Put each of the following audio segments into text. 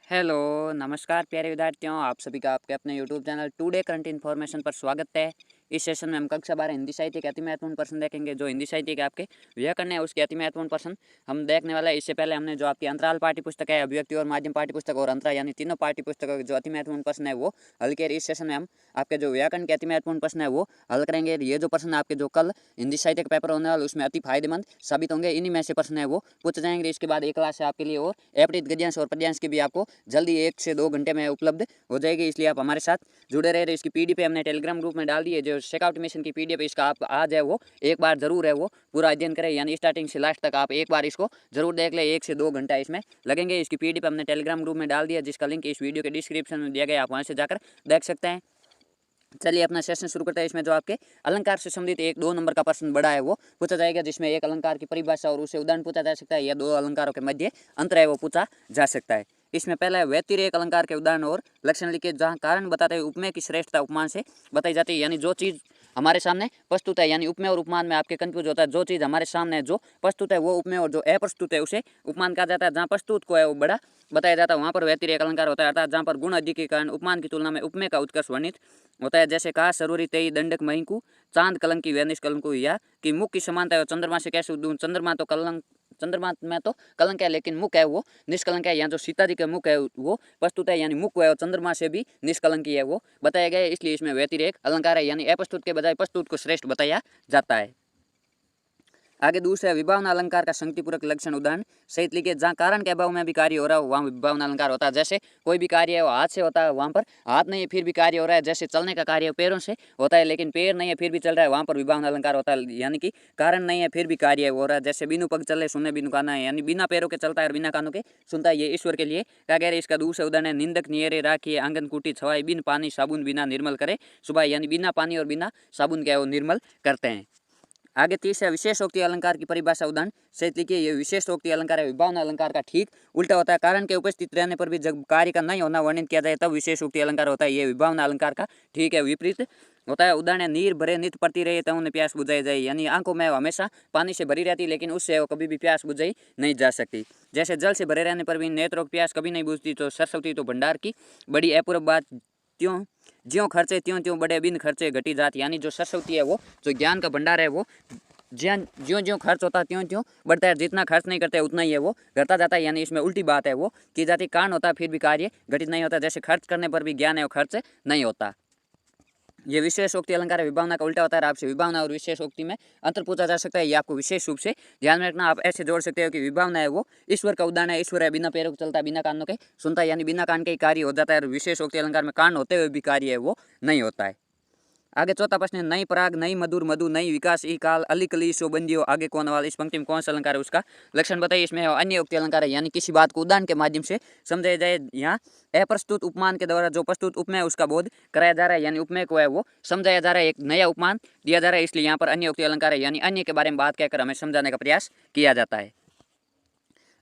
Hello, नमस्कार प्यारे विद्यार्थियों, आप सभी का आपके अपने YouTube channel today current information पर स्वागत है। इस सेशन में हम कक्षा 12 हिंदी साहित्य के अति महत्वपूर्ण प्रश्न देखेंगे। जो हिंदी साहित्य के आपके व्याकरण है उसके अति महत्वपूर्ण प्रश्न हम देखने वाला है। इससे पहले हमने जो आपकी अंतराल पाठ्य पुस्तक है, अभिव्यक्ति और माध्यम पाठ्य पुस्तक और अंतरा यानी तीनों पाठ्य पुस्तकों के जो अति महत्वपूर्ण प्रश्न है वो हल किए। इस सेशन में हम आपके जो व्याकरण के अति महत्वपूर्ण प्रश्न है वो हल करेंगे। ये जो प्रश्न आपके जो कल हिंदी साहित्य का पेपर होने वाला उसमें अति फायदेमंद साबित होंगे। इन्हीं में से प्रश्न है वो पूछे जाएंगे। इसके बाद एक क्लास है आपके लिए और अपठित गद्यांश और पद्यांश की भी आपको जल्दी 1 से 2 घंटे में उपलब्ध हो जाएगी, इसलिए आप हमारे साथ जुड़े रहे। इसकी पीडीएफ हमने टेलीग्राम ग्रुप में डाल दी है। जो चेकआउट मिशन की पीडीएफ इसका आप आज है वो एक बार जरूर है वो पूरा अध्ययन करें, यानी स्टार्टिंग से लास्ट तक आप एक बार इसको जरूर देख ले। 1 से 2 घंटा इसमें लगेंगे। इसकी पीडीएफ हमने टेलीग्राम ग्रुप में डाल दिया, जिसका लिंक इस वीडियो के डिस्क्रिप्शन में दिया गया, आप वहां से जाकर देख सकते हैं। चलिए अपना सेशन शुरू करते हैं। इसमें जो आपके अलंकार से संबंधित 1-2 नंबर का प्रश्न बड़ा है वो पूछा जाएगा, जिसमें एक अलंकार की परिभाषा और उसे उदाहरण पूछा जा सकता है, या 2 अलंकारों के मध्य अंतर है वो पूछा जा सकता है। इसमें पहला है व्यतिरेक अलंकार के उदाहरण और लक्षण लिखे, जहाँ कारण बताते हुए उपमेय की श्रेष्ठता उपमान से बताई जाती है। यानी जो चीज़ हमारे सामने प्रस्तुत है, यानी उपमेय और उपमान में आपके कंफ्यूज होता है। जो चीज़ हमारे सामने जो प्रस्तुत है वो उपमेय और जो अप्रस्तुत है उसे उपमान कहा जाता है। जहाँ प्रस्तुत को है वो बड़ा बताया जाता है वहाँ पर व्यतिरेक अलंकार होता है, अर्थात जहाँ पर गुण अधिक के कारण उपमान की तुलना में उपमेय का उत्कर्ष वर्णित होता है। जैसे कहा सरोरी तेई दंडक महिकु चांद कलंकी व निष्कलंकु, या कि मुख की समानता है चंद्रमा से कैसे दूं। चंद्रमा में तो कलंक है लेकिन मुख है वो निष्कलंक है। यहाँ जो सीता जी का मुख है वो प्रस्तुत है, यानी मुख है और चंद्रमा से भी निष्कलंकी है वो बताया गया है। इसलिए इसमें व्यतिरेक अलंकार है, यानी अप्रस्तुत के बजाय प्रस्तुत को श्रेष्ठ बताया जाता है। आगे दूसरा विभावना अलंकार का संगतिपूर्वक लक्षण उदाहरण सहित लिखिए। जहाँ कारण के अभाव में भी कार्य हो रहा हो वहाँ विभावना अलंकार होता है। जैसे कोई भी कार्य है वो हाथ से होता है, वहाँ पर हाथ नहीं है फिर भी कार्य हो रहा है। जैसे चलने का कार्य पैरों से होता है लेकिन पैर नहीं है फिर भी चल रहा है, वहाँ पर विभावना अलंकार होता है, यानी कि कारण नहीं है फिर भी कार्य हो रहा है। जैसे बिनु पग चले सुने बिनु काना है, यानी बिना पैरों के चलता है और बिना कानों के सुनता है। ये ईश्वर के लिए क्या कह रहे हैं। इसका दूसरा उदाहरण है निंदक नियरे राखिए आंगन कूटी छवाई बिन पानी साबुन बिना निर्मल करे सुबह, यानी बिना पानी और बिना साबुन के वो निर्मल करते हैं। आगे तीसरा विशेषोक्ति अलंकार की परिभाषा उदाहरण सहित लिखिए। ये विशेषोक्ति अलंकार है विभावना अलंकार का ठीक उल्टा होता है। कारण के उपस्थित रहने पर भी जब कार्य का नहीं होना वर्णित किया जाए तब विशेषोक्ति अलंकार होता है। ये विभावना अलंकार का ठीक है विपरीत होता है। उदाहरण है नीर भरे नित पड़ती रही तो उन्हें प्यास बुझाई जाए, यानी आंखों में हमेशा पानी से भरी रहती लेकिन उससे वो कभी भी प्यास बुझाई नहीं जा सकती। जैसे जल से भरे रहने पर भी नेत्रों की प्यास कभी नहीं बुझती। तो सरस्वती तो भंडार की बड़ी अपूर्व बात, त्यों ज्यों खर्चे त्यों त्यों बड़े बिन खर्चे घटी जात, यानी जो सरस्वती है वो जो ज्ञान का भंडार है वो ज्ञान ज्यों ज्यों खर्च होता है त्यों त्यों बढ़ता है, जितना खर्च नहीं करते उतना ही है वो घटता जाता है। यानी इसमें उल्टी बात है वो की जाती, कारण होता है फिर भी कार्य घटित नहीं होता। जैसे खर्च करने पर भी ज्ञान है वो खर्च नहीं होता। ये विशेषोक्ति अलंकार है विभावना का उल्टा होता है। आपसे विभावना और विशेषोक्ति में अंतर पूछा जा सकता है, ये आपको विशेष रूप से ध्यान में रखना। आप ऐसे जोड़ सकते हो कि विभावना है वो ईश्वर का उदाहरण है। ईश्वर है बिना पैरों के चलता है बिना कानों के सुनता है, यानी बिना कान के ही कार्य हो जाता है। और विशेषोक्ति अलंकार में कान होते हुए भी कार्य है वो नहीं होता है। आगे चौथा प्रश्न है नई पराग नई मधुर मधु नई विकास ई काल अली कली सो बंदियो आगे कौन वाल। इस पंक्ति में कौन सा अलंकार है उसका लक्षण बताइए। इसमें अन्य उक्ति अलंकार है, यानी किसी बात को उदाहरण के माध्यम से समझाया जाए। यहाँ अप्रस्तुत उपमान के द्वारा जो प्रस्तुत उपमेय उसका बोध कराया जा रहा है, यानी उपमेय को है वो समझाया जा रहा है, एक नया उपमान दिया जा रहा है, इसलिए यहाँ पर अन्य उक्ति अलंकार है, यानी अन्य के बारे में बात कहकर हमें समझाने का प्रयास किया जाता है।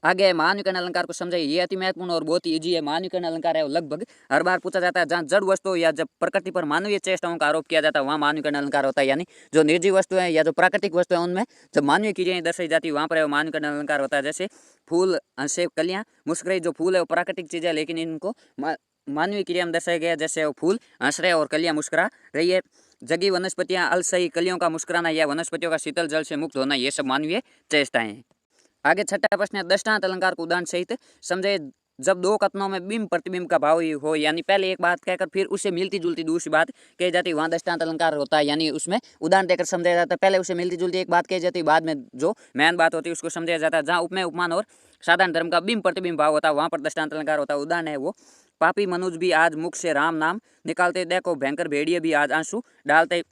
आगे महान्विकरण अलंकार को समझाइए। ये अति महत्वपूर्ण और बहुत ही ईजी है। महान्विकरण अलंकार है वो लगभग हर बार पूछा जाता है। जहाँ जड़ वस्तु या जब प्रकृति पर मानवीय चेष्टाओं का आरोप किया जाता है वहाँ महान्विकरण अलंकार होता है, यानी जो निर्जीव वस्तु है या जो प्राकृतिक वस्तु है उनमें जब मानवीय क्रियाएं दर्शाई जाती है वहाँ पर महान्विकरण अलंकार होता है। जैसे फूल से कलियाँ मुस्कुराई, जो फूल है वो प्राकृतिक चीज़ है लेकिन इनको मानवीय क्रिया में दर्शाया गया। जैसे वो फूल हंस रहे और कलियाँ मुस्कुरा रही है। जगी वनस्पतियाँ अलसई कलियों का मुस्कुराना या वनस्पतियों का शीतल जल से मुक्त होना, ये सब मानवीय चेष्टाएं हैं। आगे छठा प्रश्न है दृष्टांत अलंकार को उदाहरण सहित समझे। जब दो कथनों में बिंब प्रतिबिंब का भाव हो, यानी पहले एक बात कहकर फिर उससे मिलती जुलती दूसरी बात कही जाती है वहाँ दृष्टांत अलंकार होता है, यानी उसमें उदाहरण देकर समझाया जाता है। पहले उससे मिलती जुलती एक बात कही जाती है, बाद में जो मेन बात होती है उसको समझाया जाता है। जहाँ उपमेय उपमान और साधारण धर्म का बिंब प्रतिबिंब भाव होता है वहाँ पर दृष्टांत अलंकार होता है। उदाहरण है वो पापी मनुज भी आज मुख से राम नाम निकालते, देखो भयंकर भेड़िए भी आज आंसू डालते।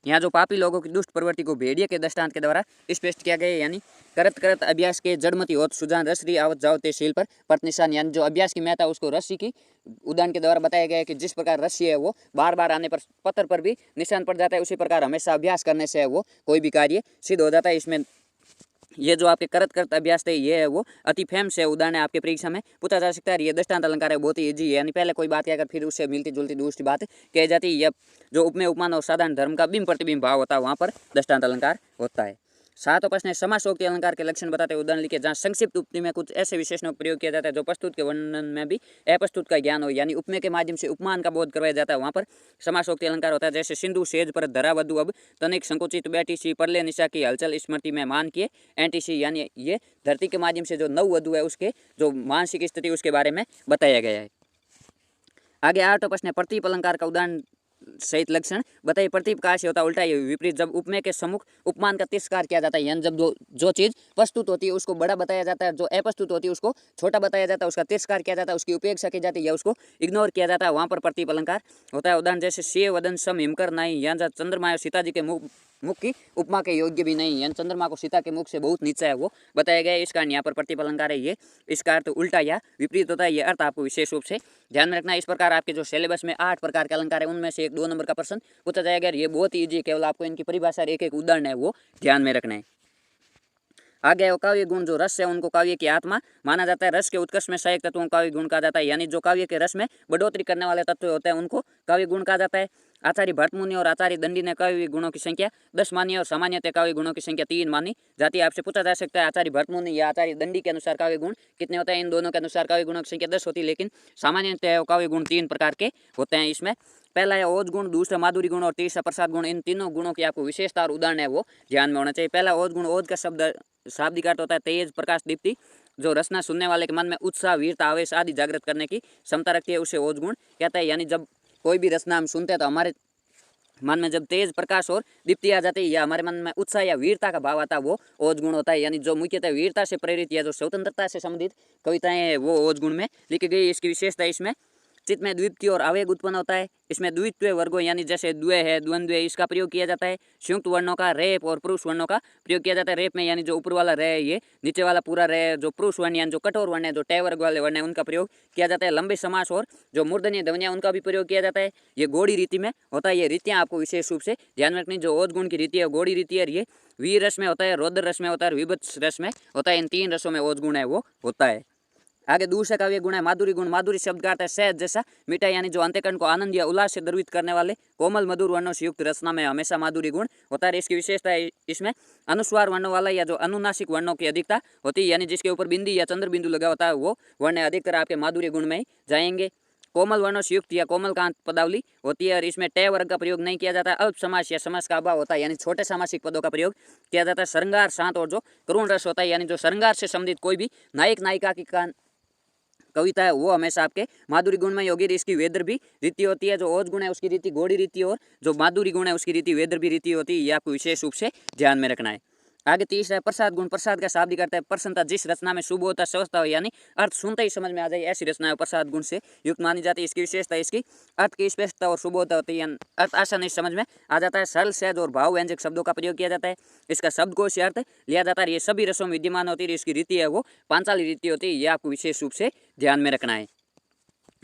यहाँ जो पापी लोगों की दुष्ट प्रवृत्ति को भेड़िए के दृष्टांत के द्वारा स्पष्ट किया गया, यानी करत करत अभ्यास के जड़मती होत सुजान रसरी आवत जाओ ते शील पर प्रतिशान, यानी जो अभ्यास की महत्ता उसको रस्सी की उदाहरण के द्वारा बताया गया है कि जिस प्रकार रस्सी है वो बार बार आने पर पत्थर पर भी निशान पड़ जाता है, उसी प्रकार हमेशा अभ्यास करने से है वो कोई भी कार्य सिद्ध हो जाता है। इसमें ये जो आपके करत करत अभ्यास थे ये है वो अति फेमस है, उदाहरण आपके परीक्षा में पूछा जा सकता है। ये दृष्टांत अलंकार है बहुत ही ईजी है, यानी पहले कोई बात कहकर फिर उससे मिलती जुलती दूसरी बात कही जाती है। यह जो उपमेय उपमान और साधारण धर्म का बिंब प्रतिबिंब भाव होता है वहाँ पर दृष्टांत अलंकार होता है। सातों प्रश्न है समासोक्ति अलंकार के लक्षण बताते हुए उदाहरण लिखे, जहाँ संक्षिप्त उक्ति में कुछ ऐसे विशेषणों का प्रयोग किया जाता है जो प्रस्तुत के वर्णन में भी अप्रस्तुत का ज्ञान हो, यानी उपमेय के माध्यम से उपमान का बोध करवाया जाता है, वहाँ पर समासोक्ति अलंकार होता है। जैसे सिंधु सेज पर धरा वधु, अब तनिक संकुचित बैठी सी, परले निशा की हलचल स्मृति में मान किए एंटी सी, यानी ये धरती के माध्यम से जो नव वधु है उसके जो मानसिक स्थिति उसके बारे में बताया गया है। आगे आठवां प्रश्न है प्रतीप अलंकार का उदाहरण सहित लक्षण बताइए। प्रतीप का से होता है उल्टा विपरीत, जब उपमेय के सम्मुख उपमान का तिरस्कार किया जाता है, यानी जब जो चीज प्रस्तुत होती है उसको बड़ा बताया जाता है, जो अप्रस्तुत होती है उसको छोटा बताया जाता है, उसका तिरस्कार किया जाता है, उसकी उपेक्षा की जाती है या उसको इग्नोर किया जाता है, वहाँ पर प्रतीप अलंकार होता है। उदाहरण जैसे से वदन सम हिमकर नहीं, यहाँ जहाँ चंद्रमा और सीता जी के मुख की उपमा के योग्य भी नहीं, यानी चंद्रमा को सीता के मुख से बहुत नीचा है वो बताया गया है। इस कारण यहाँ पर प्रतिप अलंकार है ये, इसका अर्थ उल्टा या विपरीत होता है, ये अर्थ आपको विशेष रूप से ध्यान में रखना है। इस प्रकार आपके जो सिलेबस में 8 प्रकार के अलंकार है उनमें से 1-2 नंबर का प्रश्न पूछा जाएगा। ये बहुत ईजी है, केवल आपको इनकी परिभाषा एक एक उदाहरण है वो ध्यान में रखना है। आगे है काव्य गुण, जो रस है उनको काव्य की आत्मा माना जाता है। रस के उत्कर्ष में सहायक तत्वों काव्य गुण कहा जाता है, यानी जो काव्य के रस में बढ़ोतरी करने वाले तत्व होते हैं उनको काव्य गुण कहा जाता है। आचार्य भट्टमुनि और आचार्य दंडी ने काव्य गुणों की संख्या 10 मानी और सामान्यतः काव्य गुणों की संख्या 3 मानी जाती है। आपसे पूछा जा सकता है आचार्य भट्टमुनि या आचार्य दंडी के अनुसार काव्य गुण कितने होते हैं। इन दोनों के अनुसार काव्य गुणों की संख्या 10 होती है, लेकिन सामान्यतः काव्य गुण 3 प्रकार के होते हैं। इसमें पहला है ओज गुण, दूसरा माधुरी गुण और तीसरा प्रसाद गुण। इन तीनों गुणों की आपको विशेषता और उदाहरण है वो ध्यान में होना चाहिए। पहला ओज गुण, ओज का शब्द शाब्दिक अर्थ होता है तेज, प्रकाश, दीप्ति, जो रचना सुनने वाले के मन में उत्साह, वीरता, आवेश आदि जागृत करने की क्षमता रखती है, उसे ओज गुण कहता है। यानी जब कोई भी रचना हम सुनते हैं तो हमारे मन में जब तेज, प्रकाश और दीप्ति आ जाती है या हमारे मन में उत्साह या वीरता का भाव आता है वो ओज गुण होता है। यानी जो मुख्यतः वीरता से प्रेरित या जो स्वतंत्रता से संबंधित कविताएं हैं वो ओज गुण में लिखी गई। इसकी विशेषता इसमें चित्त में द्वित्व और आवेग उत्पन्न होता है। इसमें द्वित्व वर्गों यानी जैसे द्वय है, द्वंद्व है, इसका प्रयोग किया जाता है। संयुक्त वर्णों का रेप और पुरुष वर्णों का प्रयोग किया जाता है। रेप में यानी जो ऊपर वाला रे है ये, नीचे वाला पूरा रे है। जो पुरुष वर्ण यानी जो कठोर वर्ण है, जो टे वर्ग वाले वर्ण है, उनका प्रयोग किया जाता है। लंबे समास और जो मूर्धन्य ध्वनियां उनका भी प्रयोग किया जाता है। ये गौड़ी रीति में होता है। ये रीतियाँ आपको विशेष रूप से ध्यान में रखनी। जो ओज गुण की रीति है गौड़ी रीति है, ये वीर रस में होता है, रौद्र रस में होता है, विभत्स रस में होता है। इन 3 रसों में ओज गुण है वो होता है। आगे दूसरा काव्य गुण है माधुरी गुण। माधुरी शब्द का अर्थ है सहज जैसा मीठा, यानी जो अंतःकरण को आनंद या उल्लास से द्रवित करने वाले कोमल मधुर वर्णों से युक्त रचना में हमेशा माधुरी गुण होता है। इसकी विशेषता है इसमें अनुस्वार वर्णों वाला या जो अनुनासिक वर्णों की अधिकता होती है, यानी जिसके ऊपर बिंदी या चंद्र बिंदु लगा होता है वो वर्ण अधिकतर आपके माधुरी गुण में ही जाएंगे। कोमल वर्णों से युक्त या कोमल कांत पदावली होती है और इसमें टे वर्ग का प्रयोग नहीं किया जाता है। अल्प समास या समास का अभाव होता है, यानी छोटे सामासिक पदों का प्रयोग किया जाता है। श्रृंगार, शांत और जो करुण रस होता है, यानी जो श्रृंगार से संबंधित कोई भी नायक नायिका की कविता है वो हमेशा आपके माधुरी गुण में होगी। इसकी वेदर भी रीति होती है। जो ओज गुण है उसकी रीति गौड़ी रीति और जो माधुरी गुण है उसकी रीति वेदर भी रीति होती है। ये आपको विशेष रूप से ध्यान में रखना है। आगे तीसरा है प्रसाद गुण। प्रसाद का शाब्दिक अर्थ है प्रसन्नता। जिस रचना में शुभ होता, स्वस्थता हो, यानी अर्थ सुनते ही समझ में आ जाए, ऐसी रचना है प्रसाद गुण से युक्त मानी जाती है। इसकी विशेषता इसकी अर्थ की स्पष्टता और शुभता होती है, अर्थ आसानी से समझ में आ जाता है। सरल, सहज और भाव व्यंजक शब्दों का प्रयोग किया जाता है। इसका शब्दकोश अर्थ लिया जाता है। ये सभी रसों में विद्यमान होती है। इसकी रीति है वो पांचाली रीति होती है। ये आपको विशेष रूप से ध्यान में रखना है।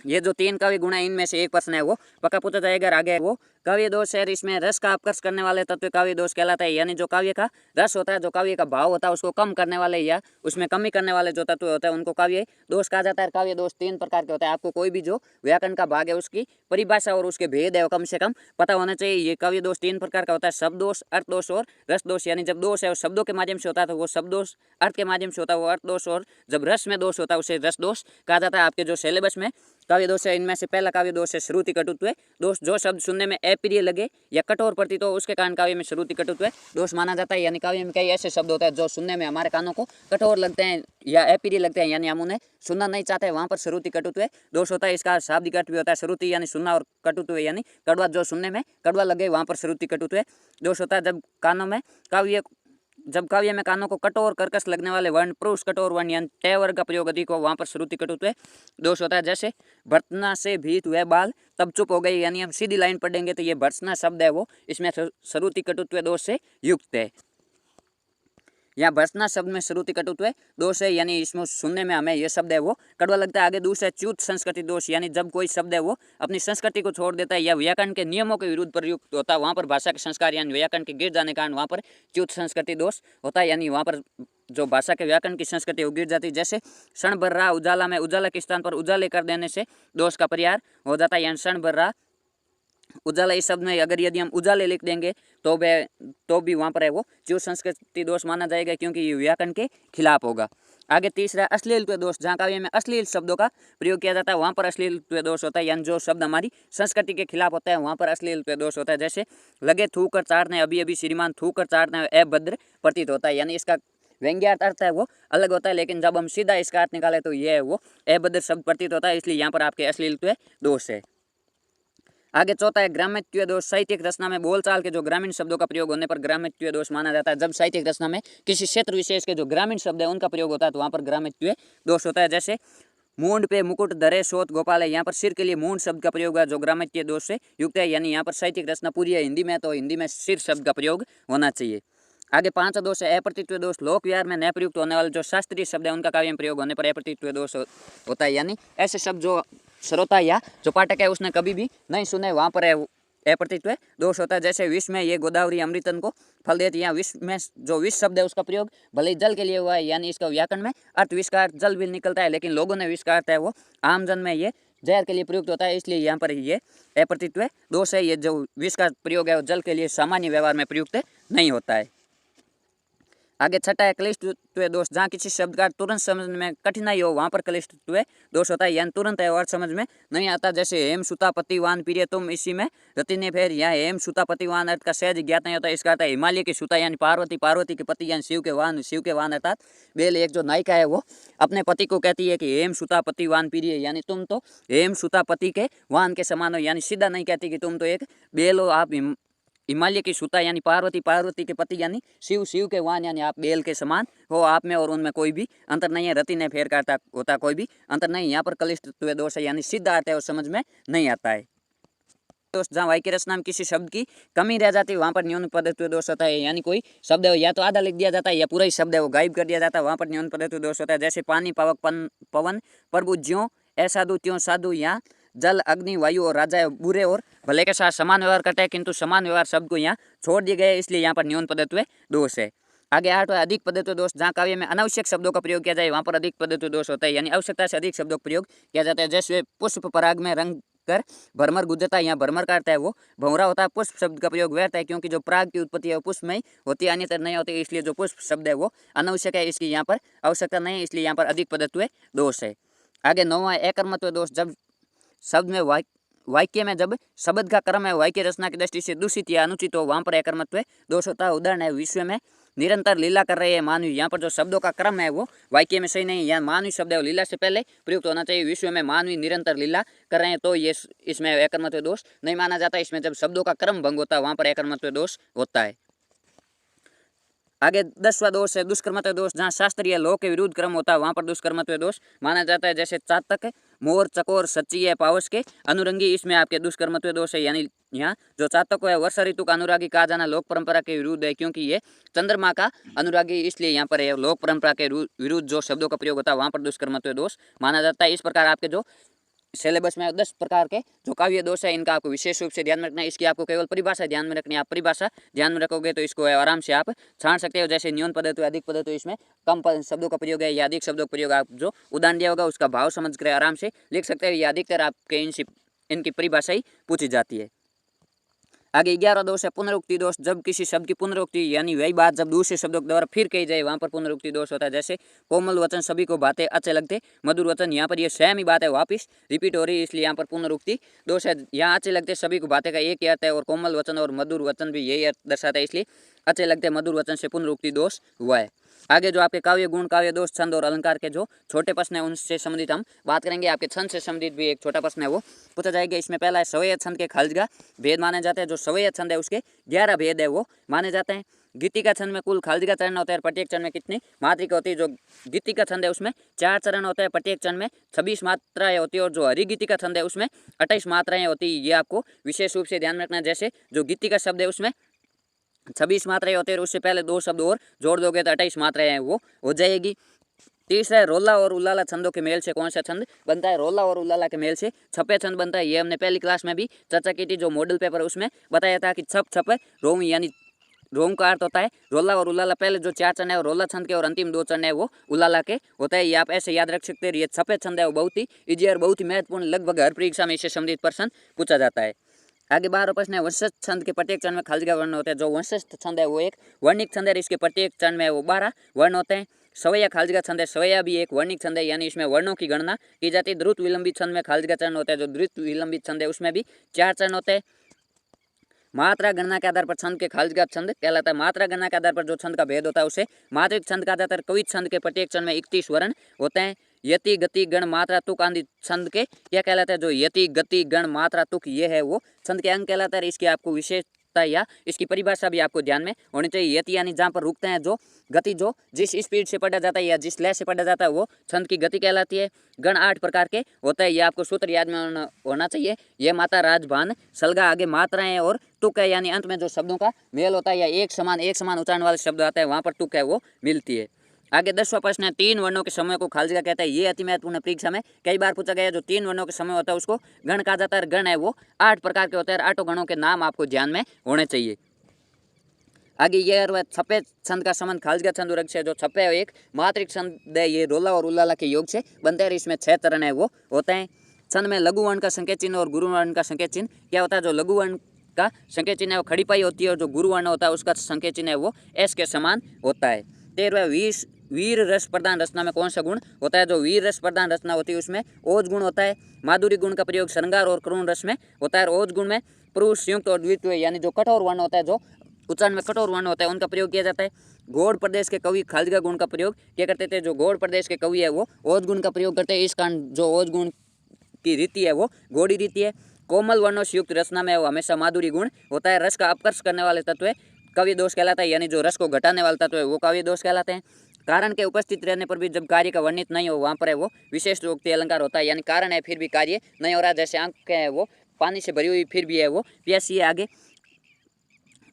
ये जो 3 काव्य गुण है इनमें से एक प्रश्न है वो पक्का पूछा जाएगा। आगे वो काव्य दोष है, इसमें रस का अपकर्ष करने वाले तत्व काव्य दोष कहलाता है। यानी जो काव्य का रस होता है, जो काव्य का भाव होता है, उसको कम करने वाले या उसमें कमी करने वाले जो तत्व होते हैं उनको काव्य दोष कहा जाता है। काव्य दोष 3 प्रकार के होते हैं। आपको कोई भी जो व्याकरण का भाग है उसकी परिभाषा और उसके भेद है कम से कम पता होना चाहिए। ये काव्य दोष 3 प्रकार का होता है, शब्द दोष, अर्थ दोष और रस दोष। यानी जब दोष है वो शब्दों के माध्यम से होता है तो वो शब्द दोष, अर्थ के माध्यम से होता है वो अर्थ दोष, और जब रस में दोष होता है उसे रस दोष कहा जाता है। आपके जो सिलेबस में काव्य दोष है इनमें से पहला काव्य दोष है श्रुति कटुत्व दोष। जो शब्द सुनने में अप्रिय लगे या कठोर प्रतीत हो उसके कारण काव्य में श्रुति कटुत्व दोष माना जाता है। यानी काव्य में कई ऐसे शब्द होते हैं जो सुनने में हमारे कानों को कठोर लगते हैं या अप्रिय लगते हैं, यानी हम उन्हें सुनना नहीं चाहते हैं, वहाँ पर श्रुति कटुत्व दोष होता है। इसका शाब्दिक अर्थ भी होता है श्रुति यानी सुनना, और कटुत्व यानी कड़वा, जो सुनने में कड़वा लगे वहाँ पर श्रुति कटुत्व दोष होता है। जब काव्य में कानों को कठोर कर्कश लगने वाले वर्ण, पुरुष कठोर वर्ण यानी टे वर्ग का प्रयोग अधिक हो, वहाँ पर श्रुति कटुत्व दोष होता है। जैसे भर्त्सना से भीत हुए बाल तब चुप हो गई, यानी हम सीधी लाइन पढ़ेंगे तो ये भर्त्सना शब्द है वो इसमें श्रुति कटुत्व दोष से युक्त है। यहाँ भर्त्सना शब्द में श्रुति कटुत्व दोष है, यानी इसमें सुनने में हमें यह शब्द है वो कड़वा लगता है। आगे दूसरा च्युत संस्कृति दोष, यानी जब कोई शब्द है वो अपनी संस्कृति को छोड़ देता है या व्याकरण के नियमों के विरुद्ध प्रयुक्त होता है, वहाँ पर भाषा के संस्कार यानी व्याकरण के गिर जाने के कारण वहाँ पर च्युत संस्कृति दोष होता है। यानी वहाँ पर जो भाषा के व्याकरण की संस्कृति वो गिर जाती है। जैसे क्षण भर रहा उजाला में उजाला के स्थान पर उजाले कर देने से दोष का परिहार हो जाता है। यानी क्षण भर रहा उजाला इस शब्द में अगर यदि हम उजाले लिख देंगे तो भी वहाँ पर है वो च्यू संस्कृति दोष माना जाएगा, क्योंकि ये व्याकरण के खिलाफ होगा। आगे तीसरा अश्लीलत्व दोष, जहाँ काव्य में अश्लील शब्दों का प्रयोग किया जाता है वहाँ पर अश्लीलत्व दोष होता है, यानी जो शब्द हमारी संस्कृति के खिलाफ होता है वहाँ पर अश्लीलत्व दोष होता है। जैसे लगे थूक कर चाटने, अभी अभी श्रीमान थूक कर चाटने अभद्र प्रतीत होता है, यानी इसका व्यंग्यार्थ अर्थ है वो अलग होता है, लेकिन जब हम सीधा इसका अर्थ निकाले तो ये है वो अभद्र शब्द प्रतीत होता है, इसलिए यहाँ पर आपके अश्लीलत्व दोष है। आगे चौथा है ग्राम्यत्व दोष। साहित्यिक रचना में बोलचाल के जो ग्रामीण शब्दों का प्रयोग होने पर ग्राम्यत्व दोष माना जाता है। जब साहित्यिक रचना में किसी क्षेत्र विशेष के जो ग्रामीण शब्द है उनका प्रयोग होता है तो वहाँ पर ग्राम्यत्व दोष होता है। जैसे मूंड पे मुकुट धरे सोत गोपाल है, यहाँ पर सिर के लिए मूंड शब्द का प्रयोग है जो ग्राम्यत्व दोष से युक्त है, यानी यहाँ पर साहित्यिक रचना पूरी है हिंदी में तो हिंदी में सिर शब्द का प्रयोग होना चाहिए। आगे पांचवा दोष है अप्रतित्व दोष। लोक व्यवहार में न प्रयुक्त होने वाले जो शास्त्रीय शब्द है उनका काव्य में प्रयोग होने पर अप्रतित्व दोष होता है, यानी ऐसे शब्द जो श्रोता या जो पाठक है उसने कभी भी नहीं सुने वहाँ पर अप्रतित्व दोष होता है। जैसे विष में ये गोदावरी अमृतन को फल देती है, यहाँ विष में जो विष शब्द है उसका प्रयोग भले ही जल के लिए हुआ है, यानी इसका व्याकरण में अर्थ विष का अर्थ जल भी निकलता है, लेकिन लोगों ने विष का अर्थ है वो आमजन में ये जहर के लिए प्रयुक्त होता है, इसलिए यहाँ पर ये अप्रतित्व दोष है। ये जो विष का प्रयोग है वो जल के लिए सामान्य व्यवहार में प्रयुक्त नहीं होता है। आगे छठा है क्लिष्टत्व दोष। जहाँ किसी शब्द का तुरंत समझने में कठिनाई हो वहाँ पर क्लिष्टत्व दोष होता है, यानी तुरंत है अर्थ समझ में नहीं आता। जैसे हेम सुता पतिवान प्रिय तुम, इसी में रति ने फेर, यहाँ हेम सुता पतिवान अर्थ का सहज ज्ञात नहीं होता। इसका अर्थ है हिमालय की सुता यानी पार्वती, पार्वती के पति यानी शिव के वाहन, शिव के वाहन अर्थात बेल। एक जो नायिका है वो अपने पति को कहती है कि हेम सुता पतिवान प्रिय, यानी तुम तो हेम सुता पति के वाहन के समान हो, यानी सीधा नहीं कहती कि तुम तो एक बेल हो, आप हिमालय की सुता यानी पार्वती, पार्वती के पति यानी शिव, शिव के वाहन यानी आप बेल के समान हो, आप में और उनमें कोई भी अंतर नहीं है। रति ने फेर करता होता कोई भी अंतर नहीं। यहाँ पर क्लिष्टत्व दोष है, यानी सीधा अर्थ है और समझ में नहीं आता है। दोष, जहाँ वाक्य रचना में किसी शब्द की कमी रह जाती है वहाँ पर न्यून पदत्व दोष होता है, यानी कोई शब्द है या तो आधा लिख दिया जाता है या पूरा ही शब्द है वो गायब कर दिया जाता है, वहाँ पर न्यून पदत्व दोष होता है। जैसे पानी पावक पवन प्रभु ज्यों ऐसाधु त्यों साधु, यहाँ जल अग्नि वायु और राजा बुरे और भले के साथ समान व्यवहार करते हैं, किंतु समान व्यवहार शब्द को यहाँ छोड़ दिए गए, इसलिए यहाँ पर न्यून पदत्व दोष है। आगे आठवां अधिक पदत्व दोष। जहाँ काव्य में अनावश्यक शब्दों का प्रयोग किया जाए वहाँ पर अधिक पदत्व दोष होता है, यानी आवश्यकता से अधिक शब्दों का प्रयोग किया जाता है। जैसे पुष्प पराग में रंग कर भरमर गुजरता है, यहाँ भरमर का अर्थ है वो भंवरा होता है। पुष्प शब्द का प्रयोग व्यर्थ है, क्योंकि जो पराग की उत्पत्ति है वो पुष्प में ही होती है, अन्यत्र नहीं होती, इसलिए जो पुष्प शब्द है वो अनावश्यक है, इसकी यहाँ पर आवश्यकता नहीं है, इसलिए यहाँ पर अधिक पदत्व दोष है। आगे नौवां अकर्मत्व दोष। जब शब्द में वाक्य में जब शब्द का क्रम है वाक्य रचना की दृष्टि से दूषित या अनुचित हो वहाँ पर अकर्मत्व दोष होता है। उदाहरण है विश्व में निरंतर लीला कर रहे हैं मानवी, यहाँ पर जो शब्दों का क्रम है वो वाक्य में सही नहीं है, यहाँ मानवी शब्द है वो लीला से पहले प्रयुक्त होना चाहिए। विश्व में मानवी निरंतर लीला कर रहे हैं तो ये इसमें अकर्मत्व दोष नहीं माना जाता। इसमें जब शब्दों का क्रम भंग होता है वहाँ पर अकर्मत्व दोष होता है। आगे 10वां दोष है दुष्कर्मत्व दोष। जहाँ शास्त्रीय लोक के विरुद्ध क्रम होता है वहाँ पर दुष्कर्मत्व दोष माना जाता है। जैसे चातक मोर चकोर सच्ची है पावस के अनुरंगी, इसमें आपके दुष्कर्मत्व दोष है, यानी यहाँ जो चातक है वर्षा ऋतु का अनुरागी कहा जाना लोक परंपरा के विरुद्ध है, क्योंकि ये चंद्रमा का अनुरागी, इसलिए यहाँ पर लोक परंपरा के विरुद्ध जो शब्दों का प्रयोग होता है वहाँ पर दुष्कर्मत्व दोष माना जाता है। इस प्रकार आपके जो सिलेबस में 10 प्रकार के जो काव्य दोष है इनका आपको विशेष रूप से ध्यान में रखना है। इसकी आपको केवल परिभाषा ध्यान में रखनी है। आप परिभाषा ध्यान में रखोगे तो इसको आराम से आप छान सकते हो। जैसे न्यून पदत्व अधिक पदत्व, इसमें कम शब्दों का प्रयोग है या अधिक शब्दों का प्रयोग, आप जो उदाहरण दिया होगा उसका भाव समझ कर आराम से लिख सकते हो। या अधिकतर आपके इनकी परिभाषा ही पूछी जाती है। आगे 11वां दोष है पुनरुक्ति दोष। जब किसी शब्द की पुनरुक्ति यानी वही बात जब दूसरे शब्दों द्वारा फिर कही जाए वहाँ पर पुनरुक्ति दोष होता है। जैसे कोमल वचन सभी को बातें अच्छे लगते, मधुर वचन, यहाँ पर ये सेम ही बात है वापिस रिपीट हो रही है, इसलिए यहाँ पर पुनरुक्ति दोष है। यहाँ अच्छे लगते सभी को बातें का एक ही अर्थ है और कोमल वचन और मधुर वचन भी यही अर्थ दर्शाता है, इसलिए अच्छे लगते मधुर वचन से पुनरुक्ति दोष हुआ है। आगे जो आपके काव्य गुण, काव्य दोष, छंद और अलंकार के जो छोटे प्रश्न है उनसे संबंधित हम बात करेंगे। आपके छंद से संबंधित भी एक छोटा प्रश्न है वो पूछा जाएगा। इसमें पहला है सवैया छंद के खालजगा भेद माने जाते हैं। जो सवैया छंद है उसके 11 भेद है वो माने जाते हैं। गीतिका छंद में कुल खालजगा चरण होता है, प्रत्येक चरण में कितनी मात्रिका होती है। जो गीतिका छंद है उसमें 4 चरण होता है, प्रत्येक चरण में 26 मात्राएं होती है। और जो हरिगीतिका छंद है उसमें 28 मात्राएं होती है। ये आपको विशेष रूप से ध्यान में रखना है। जैसे जो गीतिका शब्द है उसमें 26 मात्राएं होती है और उससे पहले 2 शब्द और जोड़ दोगे तो 28 मात्राएं वो हो जाएगी। तीसरा है रोला और उलाला छंदों के मेल से कौन सा छंद बनता है। रोला और उलाला के मेल से छपे छंद बनता है। ये हमने पहली क्लास में भी चर्चा की थी, जो मॉडल पेपर उसमें बताया था कि छप छप रोम, यानी रोम का अर्थ होता है रोला और उलाला। पहले जो 4 चरण है वो रोला छंद के और अंतिम 2 चरण है वो उलाला के होता है। ये आप ऐसे याद रख सकते हैं। ये छपे छंद है वो बहुत ही ईजी और बहुत ही महत्वपूर्ण, लगभग हर परीक्षा में इससे संबंधित प्रश्न पूछा जाता है। आगे 12वां प्रश्न है, वंशज छंद के प्रत्येक चरण में खाली जगह वर्ण होते हैं। जो वंशज छंद है वो एक वर्णिक छंद है, इसके प्रत्येक चरण में वो 12 वर्ण होते हैं। सवैया खाली जगह छंद है, सवैया भी एक वर्णिक छंद है, यानी इसमें वर्णों की गणना की जाती है। द्रुत विलंबित छंद में खाली जगह चरण होता है। जो द्रुत विलंबित छंद है उसमें भी 4 चरण होते हैं। मात्रा गणना के आधार पर छंद के खाली जगह छंद कहलाता है। मात्रा गणना के आधार पर जो छंद का भेद होता है उसे मात्रिक छंद कहा जाता है। कवित छंद के प्रत्येक चरण में 31 वर्ण होते हैं। यति गति गण मात्रा तुक आदि छंद के क्या कहलाता है? जो यति गति गण मात्रा तुक ये है वो छंद के अंग कहलाता है। इसकी आपको विशेषता या इसकी परिभाषा भी आपको ध्यान में होनी चाहिए। यति यानी जहाँ पर रुकते हैं, जो गति जो जिस स्पीड से पढ़ा जाता है या जिस लय से पढ़ा जाता है वो छंद की गति कहलाती है। गण 8 प्रकार के होता है, ये आपको सूत्र याद में होना चाहिए। ये माता राजभान सलगा आगे मात्राएं और तुक है, यानी अंत में जो शब्दों का मेल होता है या एक समान उच्चारण वाले शब्द आता है वहाँ पर तुक है वो मिलती है। आगे 10वां प्रश्न है, 3 वर्णों के समूह को खाली जगह कहता है। ये अति महत्वपूर्ण परीक्षा में कई बार पूछा गया है। जो 3 वर्णों के समूह होता है उसको गण कहा जाता है। गण है वो 8 प्रकार के होते हैं। 8 गणों के नाम आपको ध्यान में होने चाहिए। आगे ये छप्पे छंद का संबंध खाली जगह छंद से। जो छप्पे है एक मात्रिक छंद है, ये रोला और उल्लाला के योग से बनते हैं। इसमें 6 चरण है वो होते हैं। छंद में लघु वर्ण का संकेत चिन्ह और गुरु वर्ण का संकेत चिन्ह क्या होता है? जो लघु वर्ण का संकेत चिन्ह है वो खड़ी पाई होती है और जो गुरु वर्ण होता है उसका संकेत चिन्ह है वो एस के समान होता है। 13वां वीर रस प्रधान रचना में कौन सा गुण होता है? जो वीर रस प्रधान रचना होती है उसमें ओज गुण होता है। माधुरी गुण का प्रयोग श्रृंगार और करुण रस में होता है। ओज गुण में पुरुष संयुक्त और द्वितीय यानी जो कठोर वर्ण होता है, जो उच्चारण में कठोर वर्ण होता है, उनका प्रयोग किया जाता है। गौड़ प्रदेश के कवि खाली जगह गुण का प्रयोग क्या करते थे? जो गौड़ प्रदेश के कवि है वो ओज गुण का प्रयोग करते हैं। इस कारण जो ओज गुण की रीति है वो गौड़ी रीति है। कोमल वर्णों से युक्त रचना में वो हमेशा माधुरी गुण होता है। रस का अपकर्ष करने वाले तत्व है कवि दोष कहलाता है, यानी जो रस को घटाने वाला तत्व है वो कवि दोष कहलाते हैं। कारण के उपस्थित रहने पर भी जब कार्य का वर्णित नहीं हो वहाँ पर है वो विशेष उक्ति अलंकार होता है, यानी कारण है फिर भी कार्य नहीं हो रहा। जैसे आंख है वो पानी से भरी हुई फिर भी है वो प्यासी है। आगे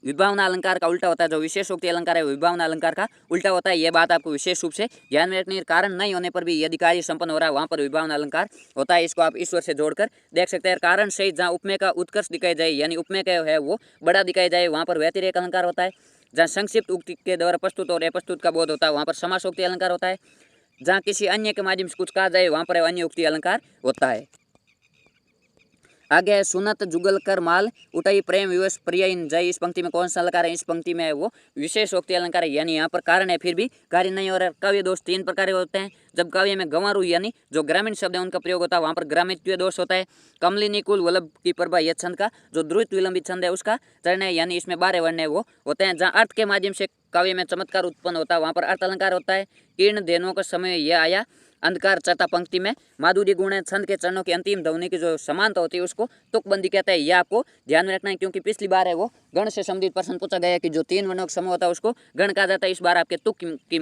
विभावना अलंकार का उल्टा होता है। जो विशेषोक्ति अलंकार है विभावना अलंकार का उल्टा होता है। यह बात आपको विशेष रूप से ध्यान में रखनी है। कारण नहीं होने पर भी यदि कार्य संपन्न हो रहा है वहाँ पर विभावना अलंकार होता है। इसको आप ईश्वर से जोड़कर देख सकते हैं। कारण सहित जहाँ उपमेय का उत्कर्ष दिखाई जाए, यानी उपमेय का है वो बड़ा दिखाई जाए, वहाँ पर व्यतिरेक अलंकार होता है। जहाँ संक्षिप्त उक्ति के द्वारा प्रस्तुत और अप्रस्तुत का बोध होता है वहाँ पर समासोक्ति अलंकार होता है। जहाँ किसी अन्य के माध्यम से कुछ कहा जाए वहाँ पर अन्य उक्ति अलंकार होता है। आगे है, सुनत जुगल कर माल उठाई प्रेम विवश प्रिय जय। इस पंक्ति में कौन सा अलंकार है? इस पंक्ति में है वो विशेषोक्ति अलंकार है, यानी यहाँ पर कारण है फिर भी कार्य नहीं हो रहा। काव्य दोष 3 प्रकार के होते हैं। जब काव्य में गंवारू यानी जो ग्रामीण शब्द है उनका प्रयोग होता है वहाँ पर ग्रामित्व दोष होता है। कमलिनी कुल वल्लभ की प्रभा यह छंद का जो द्रुत विलंबित छंद है उसका चरण है, यानी इसमें 12 वर्ण है वो होते हैं। जहाँ अर्थ के माध्यम से काव्य में चमत्कार उत्पन्न होता है वहाँ पर अर्थ अलंकार होता है। किरण देनों का समय यह आया अंधकार चौथा पंक्ति में माधुरी गुण है। छंद के चरणों की अंतिम ध्वनि की जो समानता होती है उसको तुकबंदी कहता है। यह आपको ध्यान में रखना है, क्योंकि पिछली बार है वो गण से संबंधित प्रश्न पूछा गया कि जो 3 वर्णों का समूह होता है उसको गण कहा जाता है। इस बार आपके तुक की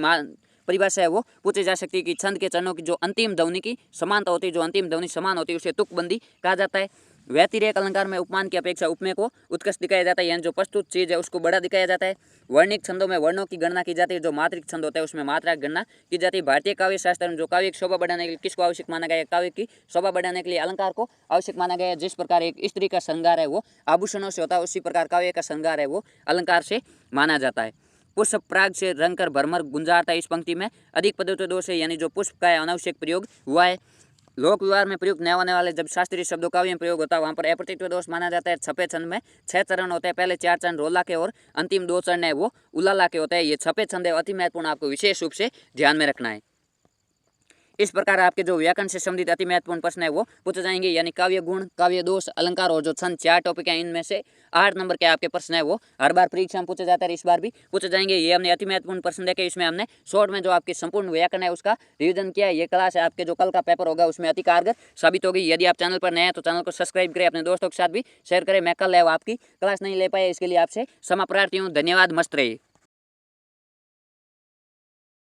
परिभाषा है वो पूछी जा सकती है कि छंद के चरणों की जो अंतिम ध्वनि की समानता होती है, जो अंतिम ध्वनि समान होती है उसे तुकबंदी कहा जाता है। व्यतिरेक अलंकार में उपमान की अपेक्षा उपमेय को उत्कृष्ट दिखाया जाता है, यानी जो प्रस्तुत चीज है उसको बड़ा दिखाया जाता है। वर्णिक छंदों में वर्णों की गणना की जाती है। जो मात्रिक छंद होता है उसमें मात्रा की गणना की जाती है। भारतीय काव्य शास्त्र में जो काव्य की शोभा बढ़ाने के लिए किसको आवश्यक माना गया है? काव्य की शोभा बढ़ाने के लिए अलंकार को आवश्यक माना गया है। जिस प्रकार एक स्त्री का श्रृंगार है वो आभूषणों से होता है, उसी प्रकार काव्य का श्रृंगार है वो अलंकार से माना जाता है। पुष्प प्राग से रंग कर भरमर गुंजारता है। इस पंक्ति में अधिक पदों दोष है, यानी जो पुष्प का अनावश्यक प्रयोग हुआ है। लोक व्यवहार में प्रयुक्त न होने वाले जब शास्त्रीय शब्दों का भी प्रयोग होता है वहाँ पर अप्रतित्व दोष माना जाता है। छपे छंद में 6 चरण होते हैं। पहले 4 चरण रोला के और अंतिम 2 चरण है वो उलाला के होते हैं। ये छपे छंद है, अति महत्वपूर्ण, आपको विशेष रूप से ध्यान में रखना है। इस प्रकार आपके जो व्याकरण से संबंधित अति महत्वपूर्ण प्रश्न है वो पूछे जाएंगे, यानी काव्य गुण, काव्य दोष, अलंकार और जो छंद 4 टॉपिक हैं इनमें से 8 नंबर के आपके प्रश्न है वो हर बार परीक्षा में पूछे जाता है, इस बार भी पूछे जाएंगे। ये हमने अति महत्वपूर्ण प्रश्न देखे, इसमें हमने शॉर्ट में जो आपके संपूर्ण व्याकरण है उसका रिविजन किया। ये क्लास है आपके जो कल का पेपर होगा उसमें अति कारगर साबित होगी। यदि आप चैनल पर नए हैं तो चैनल को सब्सक्राइब करें, अपने दोस्तों के साथ भी शेयर करें। मैं कल है वो आपकी क्लास नहीं ले पाया, इसके लिए आपसे क्षमा प्रार्थी हूँ। धन्यवाद, मस्त रहिए।